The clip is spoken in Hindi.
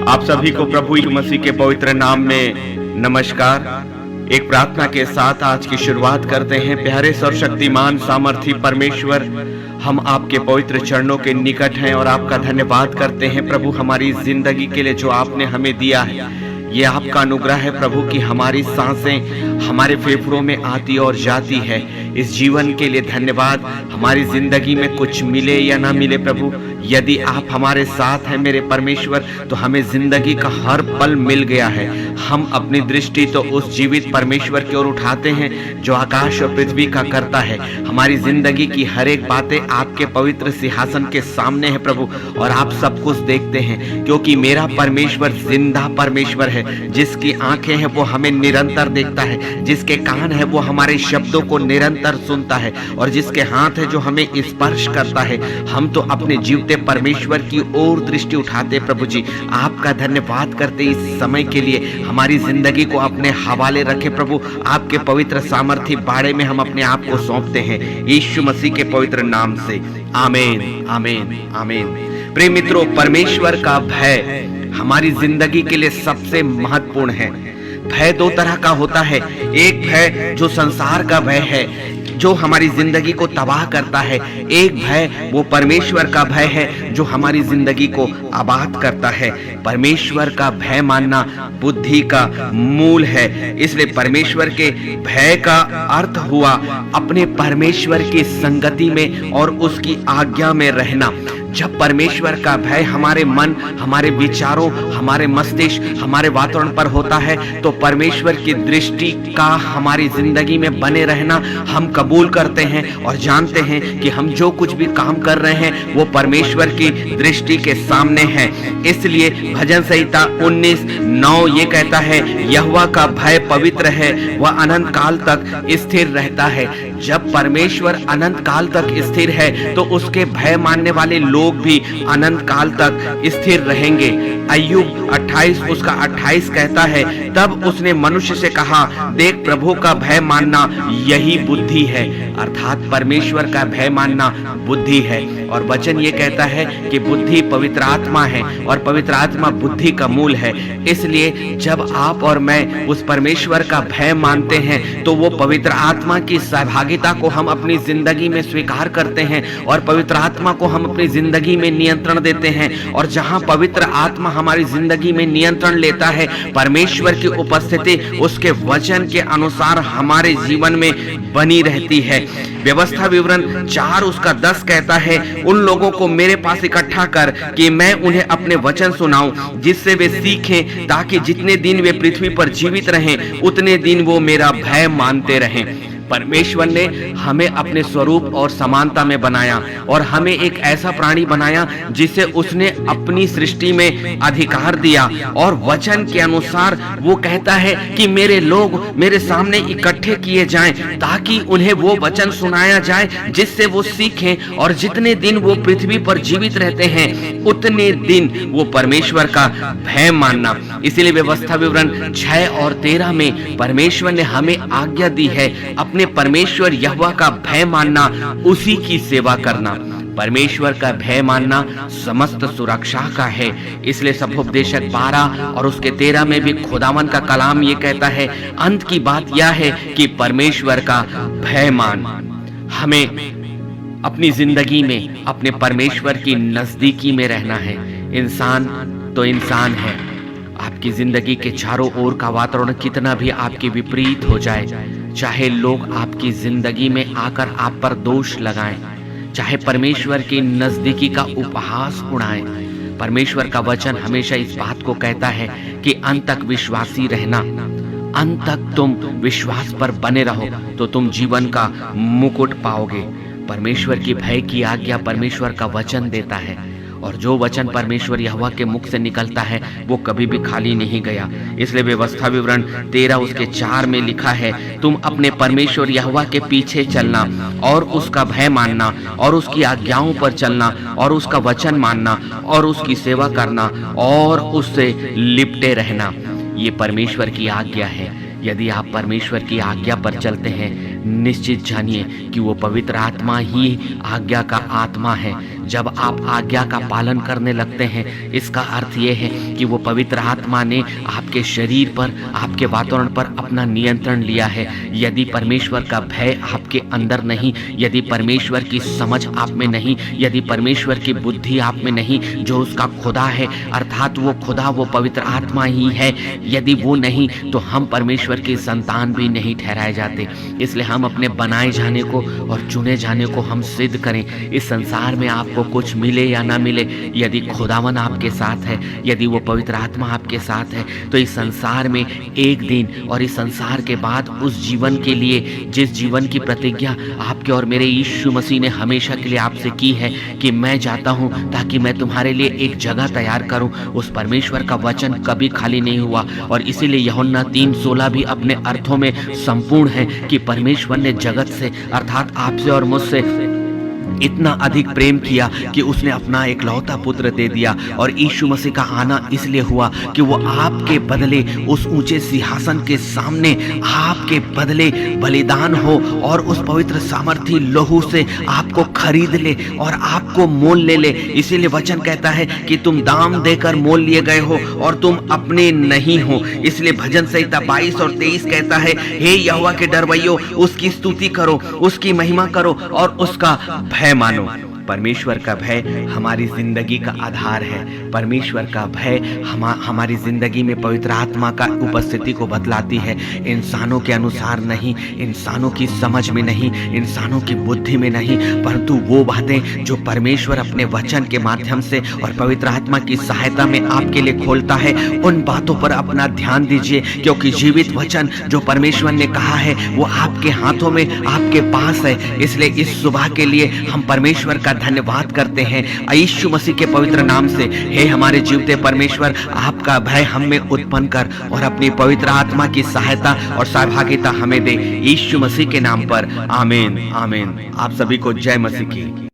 आप सभी को प्रभु यीशु मसीह के पवित्र नाम में नमस्कार। एक प्रार्थना के साथ आज की शुरुआत करते हैं। प्यारे सर्वशक्तिमान सामर्थी परमेश्वर, हम आपके पवित्र चरणों के निकट हैं और आपका धन्यवाद करते हैं प्रभु, हमारी जिंदगी के लिए जो आपने हमें दिया है। ये आपका अनुग्रह है प्रभु कि हमारी सांसें हमारे फेफड़ों में आती और जाती है। इस जीवन के लिए धन्यवाद। हमारी जिंदगी में कुछ मिले या ना मिले प्रभु, यदि आप हमारे साथ हैं मेरे परमेश्वर, तो हमें जिंदगी का हर पल मिल गया है। हम अपनी दृष्टि तो उस जीवित परमेश्वर की ओर उठाते हैं जो आकाश और पृथ्वी का करता है। हमारी जिंदगी की हर एक बातें आपके पवित्र सिंहासन के सामने है प्रभु, और आप सब कुछ देखते हैं, क्योंकि मेरा परमेश्वर जिंदा परमेश्वर है। जिसकी आंखें हैं वो हमें निरंतर देखता है, जिसके कान है वो हमारे शब्दों को निरंतर सुनता है, और जिसके हाथ है जो हमें स्पर्श करता है। हम तो अपने जीवते परमेश्वर की ओर दृष्टि उठाते प्रभु जी, आपका धन्यवाद करते इस समय के लिए। हमारी जिंदगी को अपने हवाले रखे प्रभु, आपके पवित्र सामर्थी बाड़े में हम अपने आप को सौंपते हैं यीशु मसीह के पवित्र नाम से। आमीन, आमीन, आमीन। प्रिय मित्रों, परमेश्वर का भय हमारी जिंदगी के लिए सबसे महत्वपूर्ण है। भय दो तरह का होता है। एक भय जो संसार का भय है, जो हमारी जिंदगी को तबाह करता है। एक भय वो परमेश्वर का भय है जो हमारी जिंदगी को आबाद करता है। परमेश्वर का भय मानना बुद्धि का मूल है। इसलिए परमेश्वर के भय का अर्थ हुआ अपने परमेश्वर की संगति में और उसकी आज्ञा में रहना। जब परमेश्वर का भय हमारे मन, हमारे विचारों, हमारे मस्तिष्क, हमारे वातावरण पर होता है, तो परमेश्वर की दृष्टि का हमारी जिंदगी में बने रहना हम कबूल करते हैं और जानते हैं कि हम जो कुछ भी काम कर रहे हैं वो परमेश्वर की दृष्टि के सामने है। इसलिए भजन संहिता 19:9 ये कहता है, यहोवा का भय पवित्र है, वह अनंत काल तक स्थिर रहता है। जब परमेश्वर अनंत काल तक स्थिर है तो उसके भय मानने वाले लोग भी अनंत काल तक स्थिर रहेंगे। अय्यूब 28 उसका 28 कहता है, तब उसने मनुष्य से कहा, देख प्रभु का भय मानना यही बुद्धि है। अर्थात परमेश्वर का भय मानना बुद्धि है। और वचन ये कहता है कि बुद्धि पवित्र आत्मा है और पवित्र आत्मा बुद्धि का मूल है। इसलिए जब आप और मैं उस परमेश्वर का भय मानते हैं तो वो पवित्र आत्मा की सहभागिता को हम अपनी जिंदगी में स्वीकार करते हैं और पवित्र आत्मा को हम अपनी जिंदगी में नियंत्रण देते हैं। और जहां पवित्र आत्मा हमारी जिंदगी में नियंत्रण लेता है, परमेश्वर की उपस्थिति उसके वचन के अनुसार हमारे जीवन में बनी रहती है। व्यवस्था विवरण 4 उसका 10 कहता है, उन लोगों को मेरे पास इकट्ठा कर कि मैं उन्हें अपने वचन सुनाऊं, जिससे वे सीखें, ताकि जितने दिन वे पृथ्वी पर जीवित रहें उतने दिन वो मेरा भय मानते रहें। परमेश्वर ने हमें अपने स्वरूप और समानता में बनाया और हमें एक ऐसा प्राणी बनाया जिसे उसने अपनी सृष्टि में अधिकार दिया। और वचन के अनुसार वो कहता है कि मेरे लोग मेरे सामने इकट्ठे किए जाएं, ताकि उन्हें वो वचन सुनाया जाए जिससे वो सीखें, और जितने दिन वो पृथ्वी पर जीवित रहते हैं उतने दिन वो परमेश्वर का भय मानना। इसीलिए व्यवस्था विवरण 6 और 13 में परमेश्वर ने हमें आज्ञा दी है अपने परमेश्वर यहोवा का भय मानना, उसी की सेवा करना। परमेश्वर का भय मानना समस्त सुरक्षा का है। इसलिए सभोपदेशक 12 और उसके 13 में भी खुदावन का कलाम ये कहता है, अंत की बात यह है कि परमेश्वर का भय मान। हमें अपनी जिंदगी में अपने परमेश्वर की नजदीकी में रहना है। इंसान तो इंसान है। आपकी जिंदगी के चारों ओर का वातावरण कितना भी आपके विपरीत हो जाए, चाहे लोग आपकी जिंदगी में आकर आप पर दोष लगाएं, चाहे परमेश्वर की नजदीकी का उपहास उड़ाएं, परमेश्वर का वचन हमेशा इस बात को कहता है कि अंत तक विश्वासी रहना। अंत तक तुम विश्वास पर बने रहो तो तुम जीवन का मुकुट पाओगे। परमेश्वर की भय की आज्ञा परमेश्वर का वचन देता है, और जो वचन परमेश्वर यहोवा के मुख से निकलता है वो कभी भी खाली नहीं गया। इसलिए व्यवस्था विवरण 13 उसके 4 में लिखा है, तुम अपने परमेश्वर यहोवा के पीछे चलना और उसका भय मानना और उसकी आज्ञाओं पर चलना और उसका वचन मानना और उसकी सेवा करना और उससे लिपटे रहना। ये परमेश्वर की आज्ञा है। यदि आप परमेश्वर की आज्ञा पर चलते हैं, निश्चित जानिए कि वो पवित्र आत्मा ही आज्ञा का आत्मा है जब आप आज्ञा का पालन करने लगते हैं, इसका अर्थ ये है कि वो पवित्र आत्मा ने आपके शरीर पर, आपके वातावरण पर अपना नियंत्रण लिया है। यदि परमेश्वर का भय आपके अंदर नहीं, यदि परमेश्वर की समझ आप में नहीं, यदि परमेश्वर की बुद्धि आप में नहीं, जो उसका खुदा है, अर्थात वो खुदा, वो पवित्र आत्मा ही है, यदि वो नहीं तो हम परमेश्वर की संतान भी नहीं ठहराए जाते। इसलिए हम अपने बनाए जाने को और चुने जाने को हम सिद्ध करें। इस संसार में आपको कुछ मिले या ना मिले, यदि खुदावन आपके साथ है, यदि वो पवित्र आत्मा आपके साथ है, तो इस संसार में एक दिन और इस संसार के बाद उस जीवन के लिए, जिस जीवन की प्रतिज्ञा आपके और मेरे यीशु मसीह ने हमेशा के लिए आपसे की है कि मैं जाता हूं ताकि मैं तुम्हारे लिए एक जगह तैयार करूं, उस परमेश्वर का वचन कभी खाली नहीं हुआ। और इसीलिए यूहन्ना 3:16 भी अपने अर्थों में संपूर्ण है कि परमेश्वर ने जगत से, अर्थात आपसे और मुझसे इतना अधिक प्रेम किया कि उसने अपना एकलौता पुत्र दे दिया। और यीशु मसीह का आना इसलिए हुआ कि वो आपके बदले उस ऊंचे सिंहासन के सामने आपके बदले बलिदान हो और उस पवित्र सामर्थी लहू से आपको खरीद ले और आपको मोल ले ले। इसीलिए वचन कहता है कि तुम दाम देकर मोल लिए गए हो और तुम अपने नहीं हो। इसलिए भजन संहिता 22 और 23 कहता है, हे यहोवा के डरवैयो, उसकी स्तुति करो, उसकी महिमा करो और उसका भय मानो। परमेश्वर का भय हमारी जिंदगी का आधार है। परमेश्वर का भय हमारी जिंदगी में पवित्र आत्मा का उपस्थिति को बतलाती है। इंसानों के अनुसार नहीं, इंसानों की समझ में नहीं, इंसानों की बुद्धि में नहीं, परंतु वो बातें जो परमेश्वर अपने वचन के माध्यम से और पवित्र आत्मा की सहायता में आपके लिए खोलता है, उन बातों पर अपना ध्यान दीजिए, क्योंकि जीवित वचन जो परमेश्वर ने कहा है वो आपके हाथों में, आपके पास है। इसलिए इस सुबह के लिए हम परमेश्वर का धन्यवाद करते हैं यीशु मसीह के पवित्र नाम से। हे हमारे जीवते परमेश्वर, आपका भय हम में उत्पन्न कर और अपनी पवित्र आत्मा की सहायता और सहभागिता हमें दे, यीशु मसीह के नाम पर। आमीन आमीन। आप सभी को जय मसीह की।